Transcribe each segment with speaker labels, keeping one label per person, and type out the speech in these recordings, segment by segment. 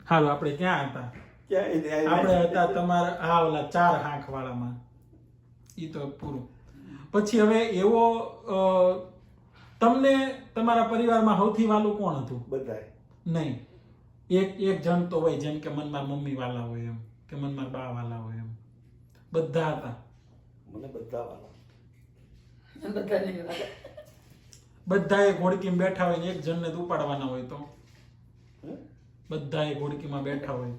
Speaker 1: હાલો આપણે ક્યાં હતા? આપણે હતા તમારા ઓલા 4 હાંખ વાળામાં. ઈ તો પૂરું. પછી હવે એવો તમને તમારા પરિવારમાં સૌથી વાલું કોણ હતું?
Speaker 2: બધાય
Speaker 1: નહીં, એક જણ તો હોય, જેમ કે મનમાં મમ્મી વાલા હોય એમ, કે મનમાં બા વાલા હોય એમ. બધા હતા?
Speaker 2: મને બધા વાલા.
Speaker 1: બધા એક હોડકીમાં બેઠા હોય ને એક જણને જ ઉપાડવાના હોય તો? બધા એક હોડકીમાં બેઠા હોય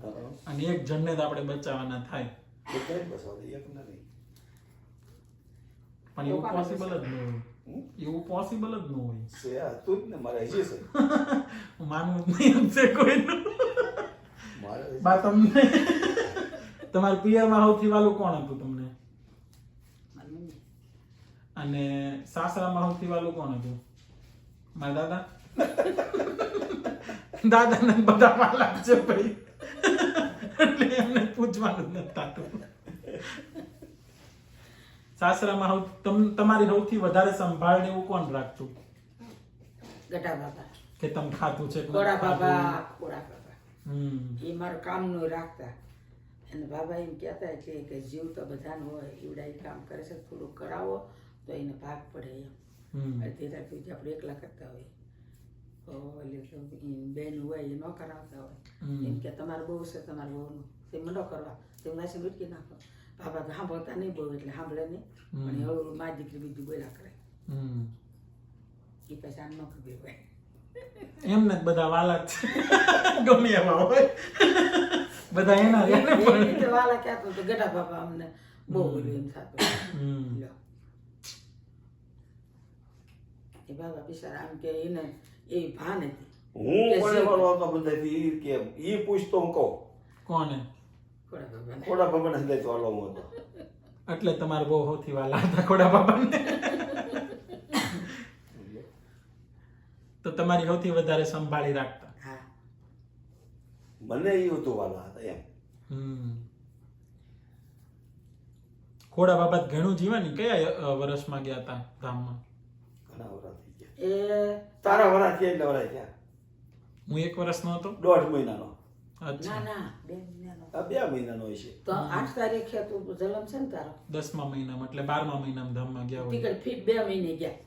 Speaker 1: અને એક જણને જ આપણે બચાવવાના થાય,
Speaker 2: બધાય બસાવે, એક નથી.
Speaker 1: પણ એવું પોસિબલ જ ન હોય. એવું પોસિબલ જ ન હોય.
Speaker 2: છે આ તું જ ને મારે હજી છે.
Speaker 1: હું માનવું જ નહીં છે કોઈનું.
Speaker 2: મારે
Speaker 1: બા તમને તમારા પિયરમાં સૌથી વાલું કોણ હતું તમને? અને સાસરામાં સૌથી વાલું કોણ હતું? મારા દાદા. દાદાને બધા વાલા છે ભાઈ, એટલે એમને પૂછવાનું જ નથી થતું. સાસરામાં તમારી સૌથી વધારે સંભાળ એવું કોણ રાખતું?
Speaker 3: ગટા બાબા
Speaker 1: કે તમે ખાતું છે કે
Speaker 3: ખોડા
Speaker 1: નથી ખાતું?
Speaker 3: બાબા ખોડા બાબા
Speaker 1: હમ
Speaker 3: એ મારું કામનું રાખતા. અને બાબા એમ કહેતા કે જીવ તો બધાને હોય, એવડા એ કામ કરે છે, થોડું કરાવો તો એને ભાગ પડે એમ. અડધી રાત સુધી આપણે એકલા કરતા હોય તો બેન હોય એ ન કરાવતા હોય. એમ કે તમારે બહુ છે, તમારે બહુનું તેમ ન કરવા, તેમ નાસી લૂટકી નાખો. બાબા તો સાંભળતા નહીં બહુ, એટલે સાંભળે નહીં, પણ એવું મારી દીકરી બીજું બોલ્યા કરે. એ પછી આ ન ખબર હોય.
Speaker 1: એમને જ બધા વાલા જ છે, ગમે એવા હોય બધા એના જ.
Speaker 3: એ રીતે વાલા કહેતો તો ગટા બાબા અમને બહુ બોલ્યું એમ થતું. લ્યો. એ બાબા બિચારા આમ કે એને એ ભાન હતી.
Speaker 2: હું કોને વાળો હતો બધાથી ઈ કે ઈ પૂછતો હું કહું.
Speaker 1: કોને?
Speaker 3: ખોડા બાબાને.
Speaker 2: ખોડા ભગવાન હદાય વાળો હું હતો.
Speaker 1: એટલે તમારે બહુ સૌથી વાલા હતા ખોડા બાબાને. તો તમારી સૌથી વધારે સંભાળી રાખતા?
Speaker 3: હા.
Speaker 2: મને ઈ હતું વાલા હતા એમ.
Speaker 1: ખોડા બાબા ઘણું જીવાની કયા વર્ષમાં ગયા હતા ધામમાં?
Speaker 2: ઘણા વરા થઈ ગયા.
Speaker 3: એ
Speaker 2: તારા વરા થયા એટલે વરા થયા.
Speaker 1: હું 1 વર્ષનો હતો.
Speaker 2: 1.5 મહિનાનો.
Speaker 1: અચ્છા.
Speaker 3: ના 2 મહિનાનો.
Speaker 2: આ 2 મહિનાનો હોય છે.
Speaker 3: તો 8 તારીખે તું જન્મ છે ને તારો?
Speaker 1: 10મા મહિનામાં એટલે 12મા મહિનામાં ધામમાં ગયા હોય.
Speaker 3: ટિકિટ ફીટ 2 મહિને ગયા.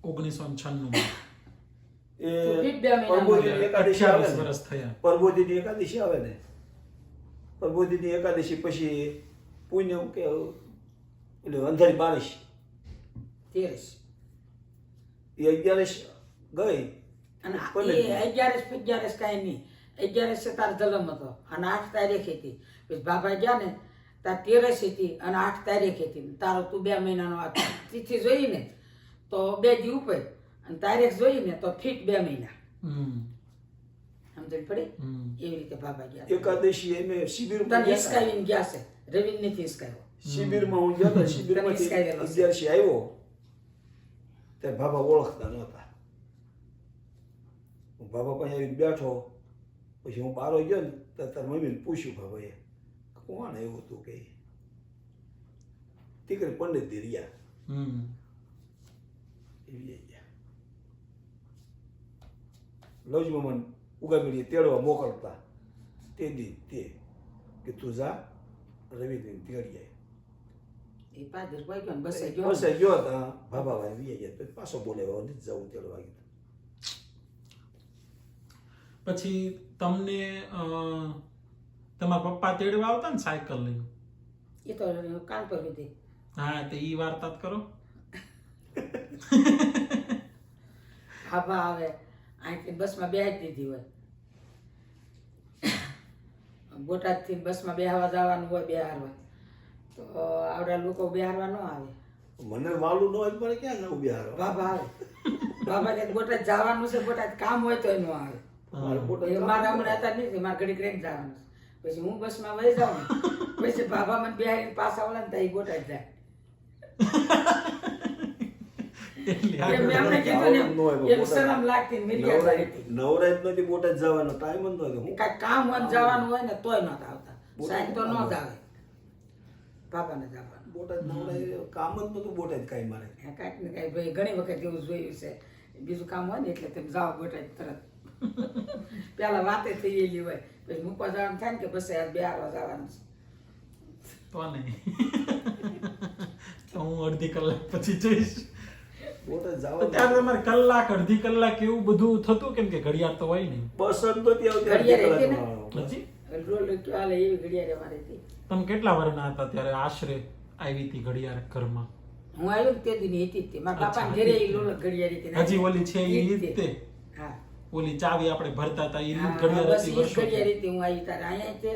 Speaker 1: 1996
Speaker 2: એ
Speaker 3: તો ફીટ 2 મહિના.
Speaker 2: પ્રબોધિની એકાદશી આવે
Speaker 1: 28
Speaker 2: ને.
Speaker 1: વર્ષ થયા.
Speaker 2: પ્રબોધિની એકાદશી આવે ને. પ્રબોધિની એકાદશી પછી પુણ્ય કે એટલે અંધારી બારીશ
Speaker 3: 13.
Speaker 2: એ 11 ગઈ
Speaker 3: અને
Speaker 2: ભલે.
Speaker 3: એ 11 કાંઈ નહીં. 11 છે તારો જન્મ હતો અને 8 તારીખ હતી. પછી બાબા ગયા ને તાર 13 હતી અને 8 તારીખ હતી. તારો તું 2 મહિનાનો આ તિથિ જોઈ ને તો 2 દી ઉપર અને તારીખ જોઈ ને તો ફીટ 2 મહિના. સમજણ પડી? એવી રીતે બાબા ગયા.
Speaker 2: એકાદશી એમે શિબિરમાં
Speaker 3: તને હિસકાવીને ગયા છે. રવિ નથી હિસકાવ્યો.
Speaker 2: શિબિરમાં હું ગયો તો શિબિરમાંથી 11 આવ્યો ત્યારે બાબા ઓળખતા નહોતા. હું બાબા પાસે આવીને બેઠો પછી હું બહાર ગયો ને ત્યારે તાર મમ્મીને પૂછ્યું બાબાએ કોણ એવું હતું કે દીકરી પંડિત રહ્યા એવી ગયા લવજમાં ઉગામીને તેડવા મોકલતા તે દી તે કે તું જા રવિને તેડી આય.
Speaker 3: એ પાદર કોઈ ગયો ને બસે ગયો.
Speaker 2: બસે ગયો હતા બાબા ભાઈ વી ગયા પછી પાછો બોલાવ્યો નથી જવું તેડવા ગયું.
Speaker 1: પછી તમને તમારા પપ્પા તેડવા આવતા ને સાયકલ લઈને?
Speaker 3: એ તો કાન પર લીધી.
Speaker 1: હા, તે ઈ વાર્તા જ કરો.
Speaker 3: બાબા આવે અહીંથી બસમાં બેહાડી દીધી હોય. બોટાદથી બસમાં બેહાવા જવાનું હોય, બેહારવા તો આવડા લોકો બેહારવા ન આવે.
Speaker 2: મને વાલું ન હોય પણ ક્યાં નવું બિહાર
Speaker 3: બાબા આવે. બાબાને બોટાદ જવાનું છે, બોટાદ કામ હોય તો ન આવે. મારા હમણાં હતા નહીં, મારે ઘડી ઘડી જવાનું છે. પછી હું બસમાં વહી જાઉં ને પછી બાબા મને બેહારીને પાછા વળે ને તો એ બોટાદ જાય. એમને કીધું ને એમ શરમ લાગતી ને મિલિયા હતી.
Speaker 2: નવરાજ નથી બોટાદ જવાનો ટાઈમ જ નતો. હું
Speaker 3: કાંઈ કામ હોય જવાનું હોય ને તોય નતા આવતા. સાહેબ તો ન જ આવે. બાબાને જવાનું.
Speaker 2: બોટાદ નવરાજ કામ જ નતું બોટાદ કાંઈ મારે.
Speaker 3: કાંઈક ને કાંઈ ભાઈ ઘણી વખત એવું જોયું છે. બીજું કામ હોય ને એટલે તમે જાઓ બોટાદ તરત. પેલા વાતે થઈ ગયેલી હોય પછી મૂકવા જવાનું થાય ને કે બસ યાર 2 આવા જવાનું છે.
Speaker 1: તો નહીં તો હું અડધી કલાક પછી જઈશ.
Speaker 2: બોટાદ
Speaker 1: તો
Speaker 2: જવા
Speaker 1: ત્યારે તમારે કલાક અડધી કલાક એવું બધું થતું કેમ કે ઘડિયાળ તો હોય નહીં.
Speaker 2: બસ જ નહોતી આવતી
Speaker 3: ઘડિયાળ હતી ને?
Speaker 1: નથી
Speaker 3: રોલ ચાલે એવી ઘડિયાળ અમારે હતી.
Speaker 1: તમે કેટલા વર્ષના હતા ત્યારે આશરે આવી હતી ઘડિયાળ ઘરમાં?
Speaker 3: હું આવ્યો ને તે દીની હતી જ તે. મારા બાપાને ઘરે ઈ લોલક ઘડિયાળ હતી.
Speaker 1: હજી ઓલી છે ઈ જ તે?
Speaker 3: હા
Speaker 1: ઓલી ચાવી આપણે ભરતા હતા ઈ
Speaker 3: હા,
Speaker 1: ઘડિયાળ
Speaker 3: બસ
Speaker 1: હતી
Speaker 3: ઈ જ
Speaker 1: વર્ષો
Speaker 3: ઘડિયાળ હતી. હું આવી તારે અહીંયા તે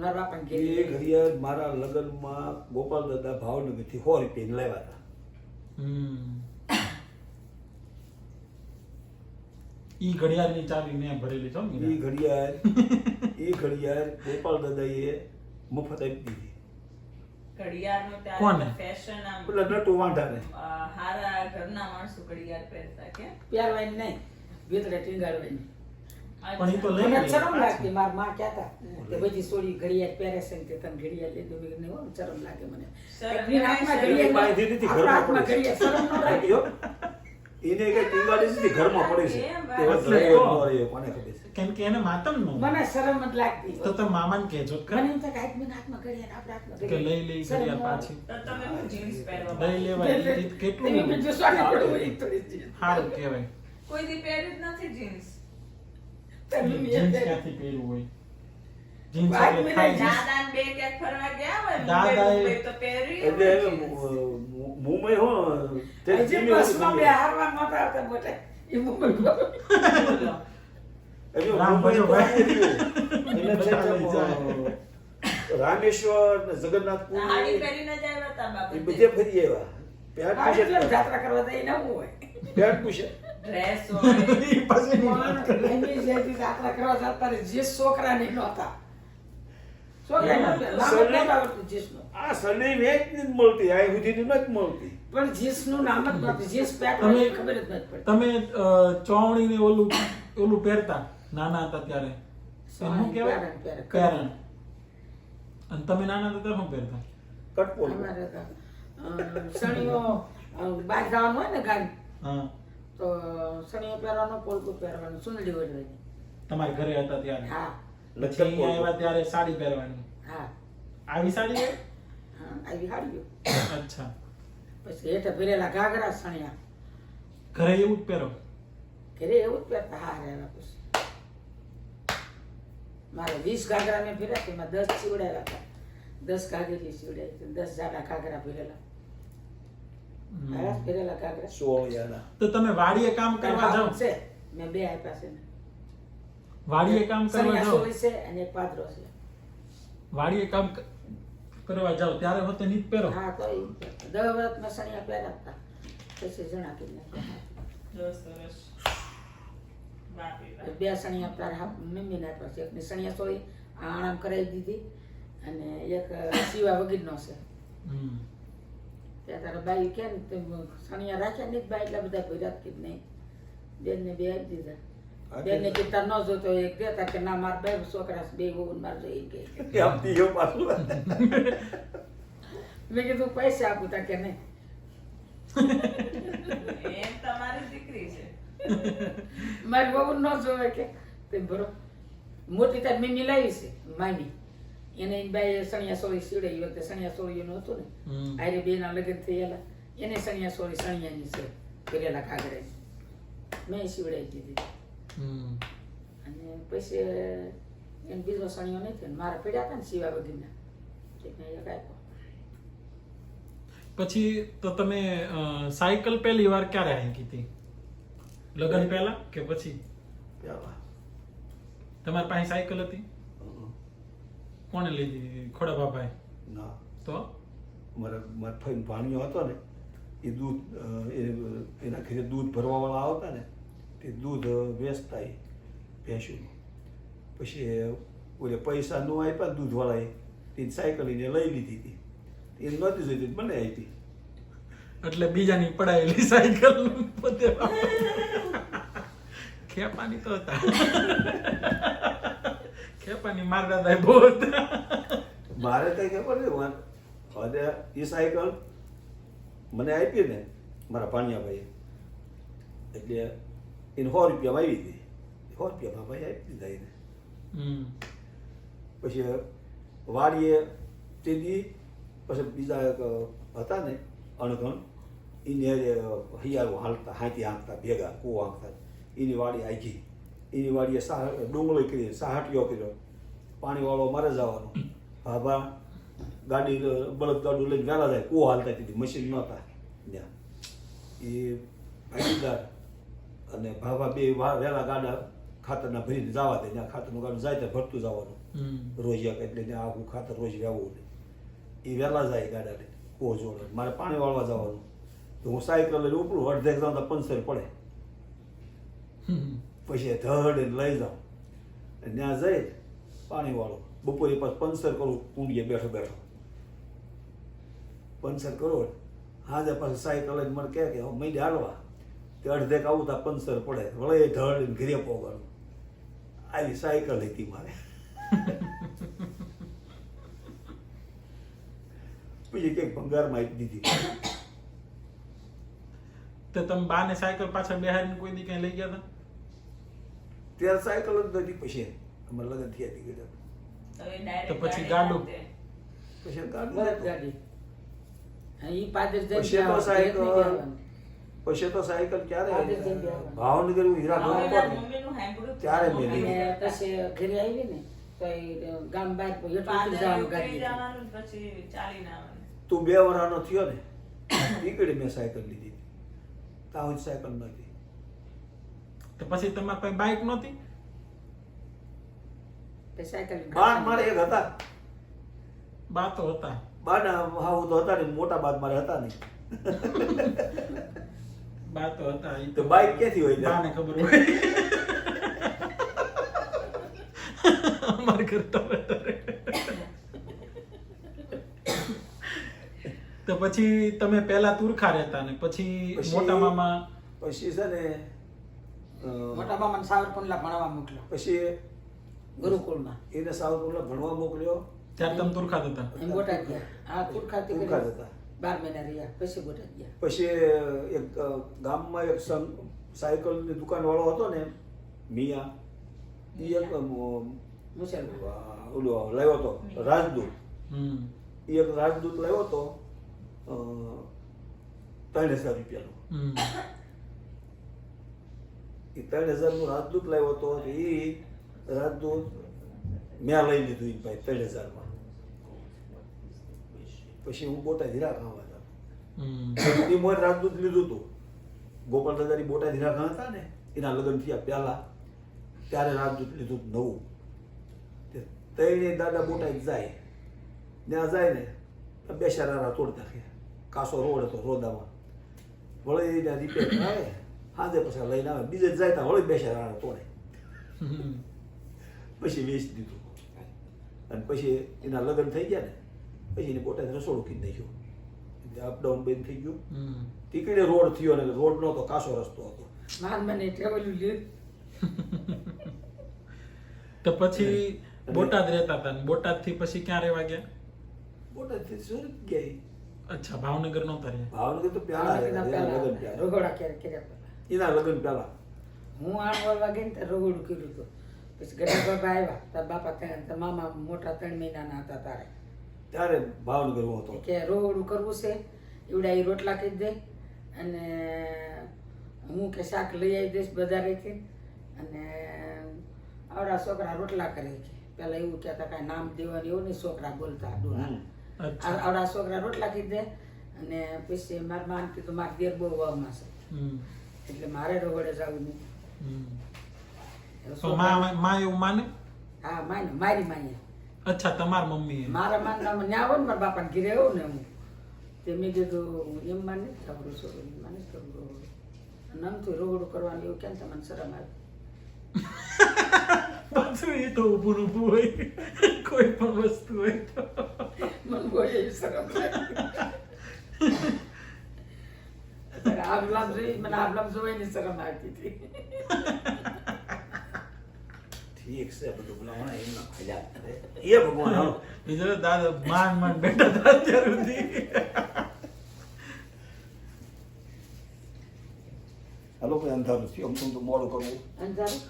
Speaker 3: મારા બાપાને ઘરે
Speaker 2: એ ઘડિયાળ મારા લગ્નમાં ગોપાલ દાદા ભાવનગરથી 100 રૂપિયાની લાવ્યા હતા.
Speaker 1: ઈ ઘડિયાળની ચાવી મેં ભરેલી છો
Speaker 2: એ
Speaker 1: મીરા.
Speaker 2: ઘડિયાળ ગોપાલ દાદાએ મફત આપી દીધી.
Speaker 4: ઘડિયાળનું
Speaker 1: કોને?
Speaker 4: ત્યારે ફેશન આમ
Speaker 2: પેલા નટુ વાંઢાને.
Speaker 4: હારા ઘરના માણસો ઘડિયાળ પહેરતા કે
Speaker 3: પહેરવાની નહીં ભીતરે ટીંગાડવાની.
Speaker 1: પણ ઈ તો લઈ
Speaker 3: મને
Speaker 1: લે.
Speaker 3: શરમ લાગતી. મારા માં કહેતા કે બધી સોડી ઘડિયાળ પહેરે છે ને તે તમે ઘડિયાળ લીધું. મેં કીધું, "હો, શરમ લાગે મને."
Speaker 4: શરમ
Speaker 3: એમની હાથમાં ઘડિયાળ
Speaker 2: બાંધી દીધી,
Speaker 3: આપણા
Speaker 2: ઘરમાં
Speaker 3: હાથમાં
Speaker 2: પડે છે.
Speaker 3: ઘડિયાળ શરમ ન લાગે.
Speaker 2: યો, એને કઈ ટીંગાડી દીધી, ઘરમાં પડે છે. તે વાત
Speaker 1: એટલે
Speaker 2: લઈ
Speaker 1: તો.
Speaker 2: આવ્યો, કોને ખબર છે.
Speaker 1: કેમ કે એને માતમ નો
Speaker 3: મને શરમ જ લાગતી.
Speaker 1: તો તમે મામાને કહેજો જ ખરા
Speaker 3: મને એમ થાય કે આદમીના હાથમાં ઘડિયાળ, આપણા હાથમાં
Speaker 1: કે
Speaker 3: ઘડિયાળ.
Speaker 1: લઈ લઈ
Speaker 3: શરમ
Speaker 1: ઘડિયાળ
Speaker 3: ન આવે.
Speaker 1: પાછી
Speaker 4: તો તમે હું જીન્સ પહેરવા
Speaker 1: લઈ
Speaker 4: માંગો?
Speaker 1: લેવાય ઈ
Speaker 3: તમે
Speaker 1: કેટલું
Speaker 3: બીજું સ્વાગત કરો, એ થોડી જ.
Speaker 1: સારું કહેવાય.
Speaker 4: કોઈ દી પહેર્યું જ નથી જીન્સ.
Speaker 3: તમે એમ
Speaker 1: જીન્સ
Speaker 3: થાય.
Speaker 1: ક્યાંથી પહેરવું હોય? જીન્સ
Speaker 3: વાત
Speaker 1: એટલે
Speaker 3: મેં
Speaker 1: થાય
Speaker 3: જીન્સ.
Speaker 4: દાદાને બે ક્યાંક ફરવા ગયા હોય
Speaker 1: દાદાએ-
Speaker 4: મુંબઈ તો પહેર્યું
Speaker 2: એટલે
Speaker 4: હોય
Speaker 2: એને
Speaker 4: જીન્સ.
Speaker 2: મુંબઈ હો તે
Speaker 3: હજી
Speaker 2: જીમી
Speaker 3: બસમાં બે
Speaker 2: હતી.
Speaker 3: હારવા નહોતા આવતા મોટા. એ મુંબઈમાં.
Speaker 4: બોલો.
Speaker 2: એટલે
Speaker 1: રામ
Speaker 2: મુંબઈ
Speaker 1: ભજો
Speaker 2: તો
Speaker 1: ભાઈ.
Speaker 2: એને છે
Speaker 1: બધા લઈ
Speaker 2: કે,
Speaker 1: જાય.
Speaker 2: રામેશ્વર ને જગન્નાથપુર
Speaker 4: સાડી પહેરીને જ આવ્યા હતા બાપુ.
Speaker 2: એ બધે ફરી આવ્યા. પેટ
Speaker 3: આ એટલે
Speaker 2: પૂછે
Speaker 3: જાત્રા કરવા જાય ન હોય.
Speaker 2: પેટ પૂછે
Speaker 4: ડ્રેસ હોય
Speaker 1: ઈ પાછળની વાત કરે.
Speaker 3: એની જેથી જાત્રા કરવા જતા રહે, જે છોકરાને નહોતા. છોકરાને નહોતા. નામ જ
Speaker 2: સરને-
Speaker 3: નહોતું આવડતું જીસનું.
Speaker 2: આ સરની વેચ નથી મળતી આ સુધીની નથી મળતી.
Speaker 3: પણ જીસનું નામ જ નહોતું. જીસ પેટ
Speaker 1: તમે-
Speaker 3: હોય એ ખબર જ નથી પડતી.
Speaker 1: તમે ચોવણી ને ઓલું પહેરતા નાના હતા ત્યારે એનું કહેવાય
Speaker 3: પેરણ, પેરણ.
Speaker 1: પેરણ. અને તમે નાના હતા ત્યારે શું પહેરતા?
Speaker 2: કટપોલ
Speaker 3: અમારે તો, સણીઓ બહાર જવાનું હોય ને ગાડી
Speaker 1: હા
Speaker 3: તો સણીઓ પહેરવાનો, પોલકું પહેરવાનું, સુંદડી ઓઢવાની.
Speaker 1: તમારા ઘરે હતા ત્યારે
Speaker 3: હા
Speaker 1: પછી અહીંયા આવ્યા ત્યારે સાડી પહેરવાની.
Speaker 3: હા
Speaker 1: આવી સાડી છે?
Speaker 3: હા આવી હાડીઓ.
Speaker 1: અચ્છા.
Speaker 3: પછી હેઠે ભરેલા ઘાઘરા સણિયા.
Speaker 1: ઘરે એવું જ પહેરો?
Speaker 3: ઘરે એવું જ પહેરતા. હા રહેવા પછી મારે 20 ઘાઘરા મેં ભર્યા હતા, એમાં 10 સીવડાવ્યા હતા. 10 ઘાઘરી સીવડાવી હતી, 10 જાડા ઘાઘરા ભરેલા. હા, ભરેલા ઘાઘરા.
Speaker 2: સોળિયાના
Speaker 1: તો તમે વાડીએ કામ કરવા જાઓ?
Speaker 3: છે મેં 2 આપ્યા છે ને.
Speaker 1: વાડીએ કામ કરવા
Speaker 3: સણિયા
Speaker 1: જાઓ?
Speaker 3: સોળી છે અને એક પાદરો છે.
Speaker 1: વાડીએ કામ કરવા જાઓ ત્યારે હોતે નીત પહેરો?
Speaker 3: હા તો એ 10 વર્ષમાં સણિયા પહેર્યા હતા. પછી જણા કરી નાખ્યા.
Speaker 4: જો સરસ. બાપરે બાપ.
Speaker 3: 2 સણિયા તારા મમ્મીને આપ્યા છે. એકની સણિયા સોળી આણામ કરાવી દીધી અને એક સીવા વગીરનો છે.
Speaker 1: હમ.
Speaker 3: ત્યાં તારા બાઈ કે ને તેમ સણિયા રાખ્યા નહીં બાઈ એટલા બધા ભર્યા કે નહીં. બેનને 2 આપી દીધા. બેનને કીધા ન જોતો એક દેતા કે ના મારા 2 છોકરા છે, 2 વહુ મારે જોઈએ કે.
Speaker 2: કે આપતી ગયો પાછું
Speaker 3: મેં કીધું પૈસા આપું તા કે નહીં.
Speaker 4: એમ તમારી દીકરી છે.
Speaker 3: મારી વહુ ન જોવે કે તેમ ભરો. મોટી તાર મમ્મી લાવી છે મામી. એને એની બાઈએ સણિયા સોળી સીવડાવી. એ વખતે સણિયા સોળીનું હતું ને.
Speaker 1: હમ.
Speaker 3: આરે 2 ના લગ્ન થયેલા. એને સણિયા સોળી સણિયાની છે કરેલા ઘાઘરાની. મેં સીવડાવી દીધી.
Speaker 1: હમ.
Speaker 3: અને પછી એને બીજો સણિયો નહીં થયો. મારા પડ્યા હતા ને સીવા વગરના એક આપ્યો.
Speaker 1: પછી તો તમે સાયકલ પહેલી વાર ક્યારે હાંકી હતી? લગ્ન પહેલા કે પછી?
Speaker 2: પેલા
Speaker 1: તમારી પાસે સાયકલ હતી? કોણે લઈ દીધી? ખોડા બાપાએ?
Speaker 2: ના
Speaker 1: તો
Speaker 2: મારા ફઈને ભાણિયો હતો ને એ દૂધ એના ઘરે દૂધ ભરવાવાળા આવતા ને તે દૂધ વેચતા એ ભેંસુનું. પછી ઓલે પૈસા ન આપ્યા દૂધવાળાએ તે સાયકલ એને લઈ લીધી હતી. એ નહોતી જોઈતી મને આપી.
Speaker 1: એટલે બીજાની પડાયેલી સાયકલ પોતે ખેપાની તો હતા. ખેપાની મારા દાદા બહુ હતા.
Speaker 2: મારે કઈ ખબર ને હવે એ સાયકલ મને આપી ને મારા ભાણિયાભાઈએ એટલે એને 100 રૂપિયામાં આવી હતી. ₹100 બાબાએ આપી દીધા એને.
Speaker 1: હમ
Speaker 2: પછી વાડીએ તે દી પછી બીજા એક હતા ને અણઘણ એને હૈયારું હાલતા હાથી હાંકતા ભેગા કૂવો હાંકતા એની વાડી આખી એની વાડીએ ડુંગળી કરી સાહટીઓ કર્યો પાણીવાળો મારે જવાનો ભાભા ગાડી બળદ ગાડું લઈને વહેલા જાય કૂવો હાલતા હતી મશીન નહોતા ત્યાં એ ભાગીદાર અને ભાભા બે વહેલા ગાડા ખાતરના ભરીને જવા દે ત્યાં ખાતરનું ગાડું જાય ત્યાં ભરતું જવાનું રોજ એક એટલે ત્યાં આખું ખાતર રોજ વાવવું ને એ વહેલા જાય ગાડા લઈને કૂવો જોડે મારે પાણી વાળવા જવાનું તો હું સાયકલ લઈને ઉપડું અડધે જાઉં તો પંચર પડે પછી ધડ લઈ જાઉં ત્યાં જઈ પાણી વાળો બપોરે પાછું પંચર કરું કુંડીએ બેઠો બેઠો પંચર કરો હાજે પાછું સાયકલ લઈને મને કહે કે મહિને હાલવા તે અડધેક આવું ત્યાં પંચર પડે વળે ધડ ઘરે પોગાડું આવી સાયકલ હતી મારે પછી કંઈક ભંગારમાં આપી દીધી
Speaker 1: તો તમે બાને સાયકલ પાછળ બેહાડીને કોઈ દી કઈ લઈ ગયા હતા?
Speaker 2: ત્યારે સાયકલ જ નથી પછી અમારે લગ્ન થયા હતી ગયા
Speaker 4: તો એ direct
Speaker 1: તો પછી
Speaker 4: ગાડી
Speaker 1: ગાડું.
Speaker 4: હાંકતે.
Speaker 2: પછી ગાડી
Speaker 3: બળદગાડી ઈ પાદર જઈને
Speaker 2: પછી તો
Speaker 3: ત્યાં
Speaker 2: સાયકલ
Speaker 3: ઘેર નહીં જવાનું.
Speaker 2: પછી તો સાયકલ ક્યારે
Speaker 3: પાદર જઈને બેસવાનું.
Speaker 2: ભાવનગર હીરા
Speaker 4: હવે
Speaker 2: ઢોળ
Speaker 4: એના
Speaker 2: પર
Speaker 4: મમ્મીનું સાંભળ્યું
Speaker 2: ત્યારે
Speaker 4: હતું.
Speaker 2: મેં લીધી.
Speaker 3: અને પછી ઘરે આવી ને તો એ ગામ બહાર એટલું
Speaker 4: પાદર
Speaker 3: જવાનું
Speaker 4: ઉતરી
Speaker 3: ગાડી
Speaker 4: જવાનું ને પછી ચાલીને આવવાનું.
Speaker 2: તું 2 વર્ષનો થયો ને નીકળી મેં સાયકલ લીધી ત્યાં જ સાયકલ નથી
Speaker 1: તો પછી તમારી પાસે બાઇક નહોતી?
Speaker 3: પછી સાયકલ
Speaker 2: બાદ મારે એક હતા
Speaker 1: બા તો હતા.
Speaker 2: બાના હાવ તો હતા ને મોટા બાદ મારે હતા નહીં
Speaker 1: બા તો હતા. ઈ
Speaker 2: તો બાઈક ક્યાંથી હોય ત્યાં?
Speaker 1: બાને ખબર હોય. અમારે કરતા વધારે. તો પછી તમે પહેલા તુરખા રહેતા ને પછી
Speaker 2: પછી-
Speaker 1: મોટા મામા
Speaker 2: પછી છે ને
Speaker 3: મોટા મામાને સાવરકુંડલા ભણવા મોકલ્યો
Speaker 2: પછી
Speaker 3: ગુરુકુળમાં
Speaker 2: એને સાવરકુંડલા ભણવા મોકલ્યો
Speaker 1: ત્યારે તમે તુરખા હતા?
Speaker 3: એમ બોટાદ ગયા હા તુરખાથી
Speaker 2: તુરખા
Speaker 3: કરી
Speaker 2: હતા.
Speaker 3: 12 મહિના રહ્યા પછી બોટાદ ગયા
Speaker 2: પછી એક ગામમાં એક સાયકલની દુકાન વાળો હતો ને મિયા ઈ એક
Speaker 3: મુસલમાન
Speaker 2: ઓલો લાવ્યો હતો રાજદૂત
Speaker 1: હમ
Speaker 2: ઈ એક રાજદૂત લાવ્યો હતો 3000 રૂપિયાનો
Speaker 1: હમ
Speaker 2: એ 3000 નું રાજદૂત લાવ્યો હતો એ રાજદૂત મેં લઈ લીધું એ ભાઈ 3000 માં પછી હું બોટાદ હીરા ખાવા જતો
Speaker 1: હમ
Speaker 2: એ મોર રાજદૂત લીધું હતું ગોપાલ દાદાની બોટાદ હીરા ખાવા હતા ને એના લગ્ન થયા પહેલા ત્યારે રાજદૂત લીધું હતું નવું તે તઈને દાદા બોટાદ જાય ત્યાં જાય ને તો બે શરારા તોડતા કે કાસો રોડ હતો રોદામાં વળી એને રિપેર આવે સાંજે પછી લઈને આવે બીજે જાય ત્યાં વળી બે શરારા તોડે
Speaker 1: હમ
Speaker 2: પછી વેચી દીધું અને પછી એના લગ્ન થઈ ગયા ને પછી એને બોટાદ રસોડું કીધી નાખ્યું અપડાઉન બંધ થઈ ગયું
Speaker 1: હમ
Speaker 2: તીકડે રોડ થયો ને રોડ નહોતો કાસો રસ્તો હતો
Speaker 3: માન મને એટલે ઓલું લ્યું
Speaker 1: તો પછી બોટાદ રહેતા હતા ને બોટાદ થી પછી ક્યાં રહેવા ગયા?
Speaker 2: બોટાદથી સુરત ગયા ઈ.
Speaker 1: અચ્છા, ભાવનગર નહોતા રહ્યા.
Speaker 2: ભાવનગર તો પહેલા
Speaker 3: ભાવનગરના
Speaker 2: એના
Speaker 3: પહેલા
Speaker 2: લગ્ન પહેલા
Speaker 3: રઘોડા ક્યારે કર્યા પહેલા
Speaker 2: એના લગ્ન પહેલા
Speaker 3: હું આણ વળવા ગઈ ને ત્યારે રઘોડું કર્યું હતું પછી ગઢા બાબા આવ્યા તાર બાપા તાર મામા મોટા 3 મહિનાના હતા તારે
Speaker 2: ત્યારે ભાવનગર હું હતો
Speaker 3: કે રઘોડું કરવું છે એવડા એ રોટલા કહી દે અને હું કે શાક લઈ આવી દઈશ બજારેથી અને આવડા છોકરા રોટલા કરે છે પેલા એવું કહેતા કાંઈ નામ દેવાનું એવું નહીં છોકરા બોલતા ડોળા
Speaker 1: અચ્છા.
Speaker 3: આવડા છોકરા રોટલા કીધી દે અને પછી મારા માન કીધું મારા દેર બહુ વાવમાં છે
Speaker 1: હમ
Speaker 3: એટલે મારે રગોડે જવું નહીં
Speaker 1: હમ
Speaker 3: એટલે
Speaker 1: તો
Speaker 3: છોકરા-
Speaker 1: માં એવું માને?
Speaker 3: હા માને મારી માને
Speaker 1: અચ્છા, તમારી મમ્મી એ.
Speaker 3: મારા માનનામાં ન્યા આવો ને મારા બાપાને ઘીરે આવું ને હું તે મેં કીધું એમ માને જ ખબર છોકરું માને જ ખબર નામથી રોગડું કરવાનું એવું કેમ તમને શરમ આવે
Speaker 1: પાછું એ તો ઊભું ઊભું હોય કોઈ પણ વસ્તુ હોય તો.
Speaker 3: મને બહુ એવી શરમ લાગી આબલામ જોઈ મને આબલામ જોવાની શરમ આવતી હતી
Speaker 2: ઠીક છે બધું બોલાવણા એમના ખજા કરે એ ભગવાન હાલો.
Speaker 1: બીજો દાદા માંડ બેઠા હતા અત્યાર સુધી.
Speaker 2: હાલો ભાઈ અંધારું થયું આમ તો મોડું કરવું
Speaker 3: અંધારું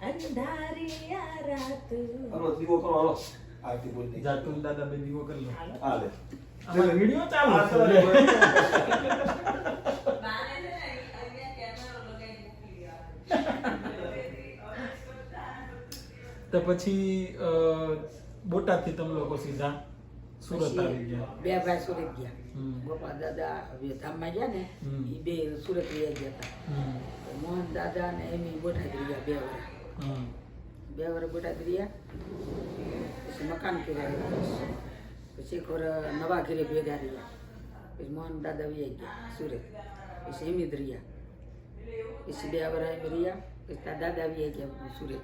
Speaker 4: અંધારી આ રાત
Speaker 2: હાલો દીવો કરો હાલો આરતી બોલી દઈ
Speaker 1: જાતું દાદા બે દીવો કરી લો
Speaker 2: હા લે
Speaker 1: અમારો વિડિયો ચાલુ
Speaker 2: હા,
Speaker 1: છે
Speaker 2: ચાલો.
Speaker 4: બાને છે ને અહીંયા કેમેરો લગાવી મોકલી આવે
Speaker 1: તો પછી બોટાદથી તમે લોકો સીધા સુરત આવી ગયા
Speaker 3: બે ભાઈ સુરત ગયા
Speaker 1: હમ.
Speaker 3: ગોપાલ દાદા હવે ધામમાં ગયા ને
Speaker 1: હમ.
Speaker 3: એ બે સુરત વયા ગયા હતા
Speaker 1: હમ.
Speaker 3: મોહન દાદા ને એમ બોટાદ રહ્યા 2 વર્ષ
Speaker 1: હમ.
Speaker 3: 2 વર્ષ બોટાદ રહ્યા પછી મકાન કર્યા પછી એક વર્ષ નવા ઘરે ભેગા રહ્યા પછી મોહન દાદા વયા ગયા સુરત પછી એમ જ રહ્યા પછી 2 વર્ષ એમ રહ્યા પછી તારા દાદા વયા ગયા સુરત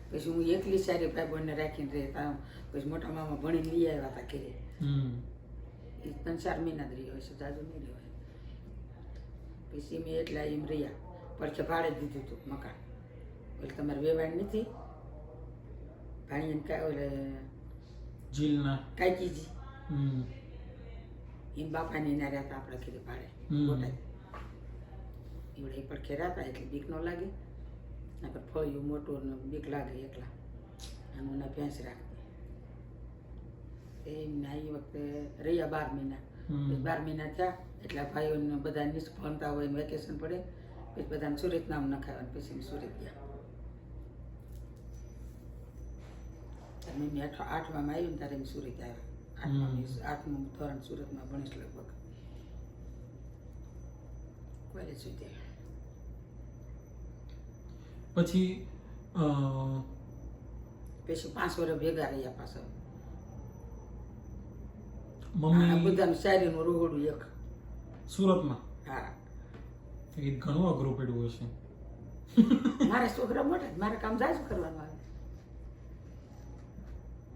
Speaker 3: પછી હું એકલી સારી ભાઈ બહેનને રાખીને રહેતા પછી મોટા મામા ભણીને લઈ આવ્યા હતા ઘરે
Speaker 1: હમ.
Speaker 3: એ 3-4 મહિના જ રહ્યા હોય છે જાજુ નહીં રહેવાય પછી મેં એટલા એમ રહ્યા પડખે ભાડે જ દીધું હતું મકાન એટલે તમારે વેવાણ નથી ભાણીને કાંઈ ઓલે
Speaker 1: જીલના
Speaker 3: કાંઈજી
Speaker 1: હમ.
Speaker 3: એમ બાપાની ના રહેતા આપણે ઘરે ભાડે
Speaker 1: હમ.
Speaker 3: બોટાદ એવડે એ પડખે રહેતા એટલે બીક ન લાગે નકર ફળિયું મોટું ને બીક લાગે એકલા અને ના ભેંસ રાખતી એમના એ વખતે રહ્યા 12 મહિના
Speaker 1: હમ.
Speaker 3: પછી 12 મહિના થયા એટલે ભાઈઓને બધા ભણતા હોય વેકેશન પડે પછી બધાને સુરત નામ નખાવ્યા પછી અમે સુરત ગયા ત્યારે મેં 8માં આવ્યું ને ત્યારે અમે સુરત આવ્યા 8મું ધોરણ સુરતમાં ભણીશ લગભગ કોલેજ સુધી
Speaker 1: પછી
Speaker 3: પછી 5 વર્ષ ભેગા રહ્યા પાછા
Speaker 1: મમ્મી
Speaker 3: બધાનું શાયરીનું રોહડું એક
Speaker 1: સુરતમાં
Speaker 3: હા
Speaker 1: એ ઘણું અઘરું પડ્યું હશે
Speaker 3: મારા છોકરા મોટા મારે કામ જાજુ કરવાનું આવે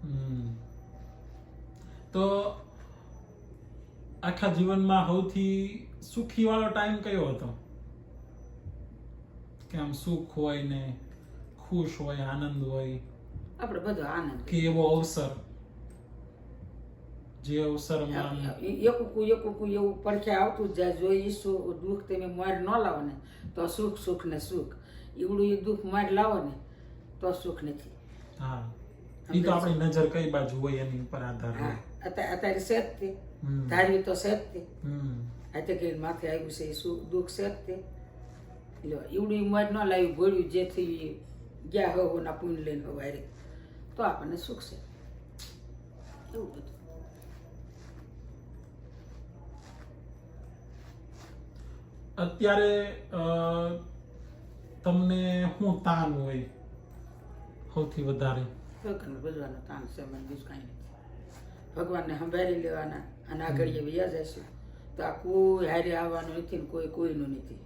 Speaker 1: હમ. તો આખા જીવનમાં સૌથી સુખી વાળો ટાઈમ કયો હતો કે આમ સુખ હોય ને ખુશ હોય આનંદ હોય
Speaker 3: આપણે બધો આનંદ
Speaker 1: કે એવો અવસર જે અવસરમાં આમ
Speaker 3: એકુકું એવું પડખે આવતું જ જાય જો ઈસુ દુઃખ તમે માર ન લાવો ને તો સુખ સુખ ને સુખ એવડું એ દુઃખ માર લાવો ને તો સુખ નથી
Speaker 1: હા એ તો આપણી નજર કઈ બાજુ હોય એની ઉપર આધાર
Speaker 3: હા
Speaker 1: હોય
Speaker 3: અત્યારે સેજ તે
Speaker 1: હમ.
Speaker 3: ધારવી તો સેજ તે
Speaker 1: હમ.
Speaker 3: હાથે કરીને માથે આવ્યું છે એ દુઃખ સેજ તે લો એવડું માર ન લાવ્યું ગોળ્યું જે થયું એ ગયા હો ના પૂન લઈને હો વારે તો આપણને સુખ છે એવું બધું
Speaker 1: અત્યારે તમને શું તાન હોય સૌથી વધારે
Speaker 3: ભગવાન ભજવાનો તાણ છે મને બીજું કાંઈ નથી ભગવાનને સંભાળી લેવાના અને આગળ વ્યા જઈશું તો આ કોઈ હારે આવવાનું નથી ને કોઈ કોઈનું નથી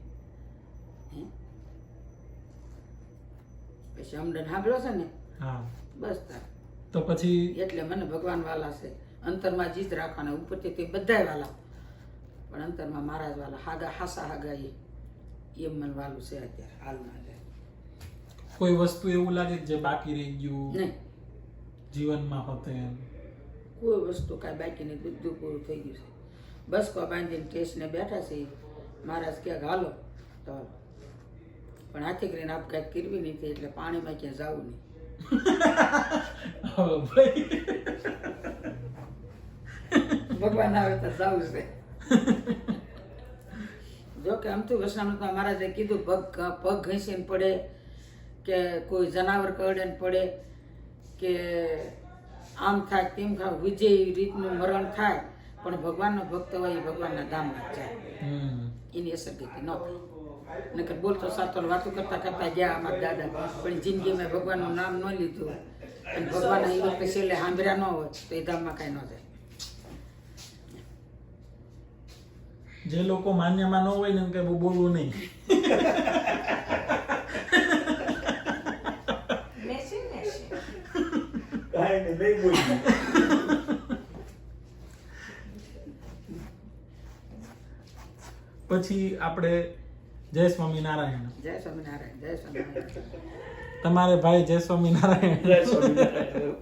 Speaker 3: હે પછી અમદન સાંભળ્યો છે ને
Speaker 1: હા
Speaker 3: બસ તાર
Speaker 1: તો પછી
Speaker 3: એટલે મને ભગવાન વાલા છે અંતરમાં જીત રાખવાના ઉપરથી તે બધાય વાલા પણ અંતરમાં મારા જ વાલા હાગા હાસા હાગા એમ મને વાલું છે અત્યારે હાલમાં
Speaker 1: કોઈ વસ્તુ એવું લાગે કે જે બાકી રહી ગયું
Speaker 3: નહીં
Speaker 1: જીવનમાં હોતે એમ
Speaker 3: કોઈ વસ્તુ કાંઈ બાકી નહીં બધું પૂરું થઈ ગયું છે બસ કો બાંધીને ટેસ્ટને બેઠા છે મહારાજ ક્યાંક હાલો તો હાલો પણ હાથી કરીને આપઘાત કરવી નથી એટલે પાણીમાં ક્યાં જવું નહીં
Speaker 1: હવે ભાઈ
Speaker 3: ભગવાન આવે તો જવું છે જો કે આમ તો વસનામૃતમાં મહારાજે કીધું પગ ઘસીને પડે કે કોઈ જનાવર કરડે ને પડે કે આમ થાય તેમ થાય વિજય રીતનું મરણ થાય પણ ભગવાનનો ભક્ત હોય એ ભગવાનના ધામમાં જ જાય એની અસર કીધી ન થાય નકર બોલતો સાતો વાતો કરતા કરતા ગયા અમારા દાદા પણ જિંદગીમાં ભગવાનનું નામ ન લીધું અને ભગવાનના એ વખતે છેલ્લે સાંભળ્યા ન હોય તો એ ધામમાં કાંઈ ન જાય
Speaker 1: જે લોકો માન્યમાં ન હોય ને એમ કે બહુ બોલવું નહીં
Speaker 4: મેશિન
Speaker 2: કાંઈ નહીં બોલી
Speaker 1: પછી આપણે જય સ્વામિનારાયણ
Speaker 3: જય સ્વામિનારાયણ જય સ્વામિનારાયણ
Speaker 1: તમારે ભાઈ જય સ્વામિનારાયણ
Speaker 2: જય સ્વામિનારાયણ